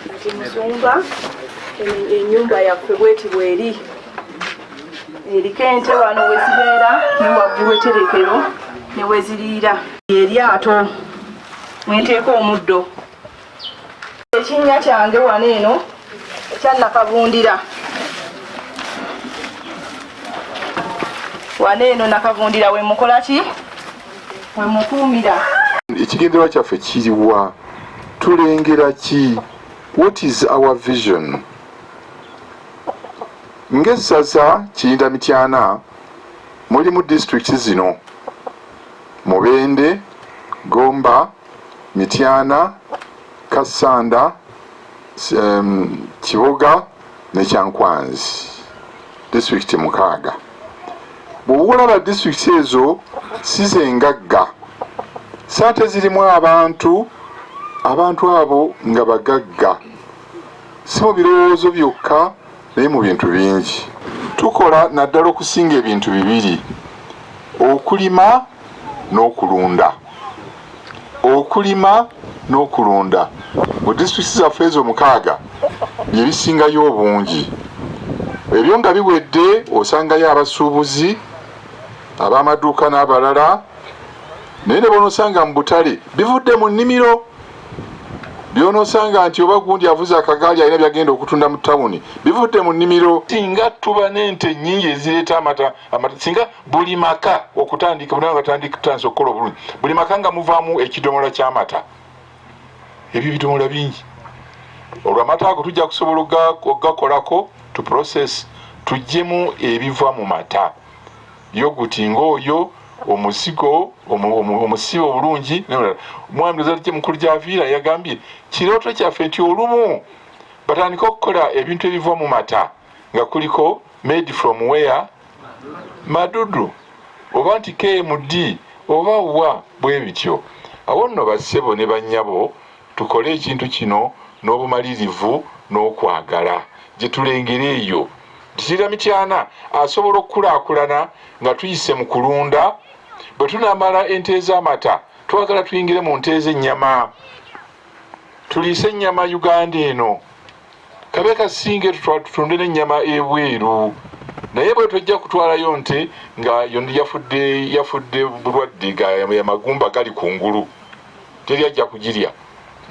Kati Musumba ennyumba yaffe bweti bweri. Eriko ente wano we zibeera ne waggulu etterekero ne we ziriira. Eryato mwenteeka omuddo. Ekinnya kyange wano eno ekya Nakavundira. Wano eno Nakavundira we mukola ki? We mukuumira. Ekigendererwa kyaffe kiriwa? Tulengera ki? What is our vision? Ng'essaza Kiyinda Mityana mulimu district zino: Mubende, Gomba, Mityana, Kassanda, Kiboga ne Kyankwanzi. District 6. Bw'olaba district ezo si zengagga, sente zirimu abantu abo nga bagagga, si mu birowoozo byokka naye mu bintu bingi. Tukola naddala okusinga ebintu bibiri: okulima n'okulunda. Okulima n'okulunda mu disitulikiti zaffe ezo 6 bye bisingayo obungi. Ebyo nga biwedde osangayo abasuubuzi, ab'amaduuka n'abalala, naye ne bonosanga mu butale bivudde mu nnimiro. Byonosanga nti oba gundi avuze akagaali alina byagenda okutunda mu tawuni, bivudde mu nnimiro. Singa tuba n'ente nnyingi ezireeta amata, singa buli maka okutandika tutandika okukola obulungi, buli maka nga muvaamu ekidomola ky'amata, ebyo bidomola bingi, olwo amata ago tujja kusobola okugakolako tu process tuggyemu ebiva mu mata. Yoguti ng'oyo, omusigo omusibo obulungi. Omwami Luzadde mukulu gy'aviira yagambye kirooto kyaffe nti olumu batandika okukola ebintu ebiva mu mata nga kuliko made from where, madudu oba nti KMD oba wa bwe bityo. Awo nno bassebo ne bannyabo tukole ekintu kino n'obumalirivu n'okwagala gye tulengera eyo. Kiyinda Mityana asobola okukulaakulana nga tuyise mu kulunda. Bwe tunamala ente ez'amata twagala tuyingire mu nte ez'ennyama, tuliise ennyama Uganda eno, kabe kasinge tutunde n'ennyama ebweru. Naye bwe tujja kutwalayo nte nga yafudde bulwadde amagumba gali kungulu, teri ajja kugirya,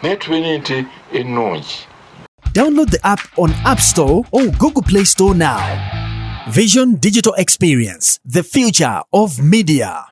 naye tube n'ente ennungi. Download the app on App Store or Google Play Store now. Vision Digital Experience, the future of media.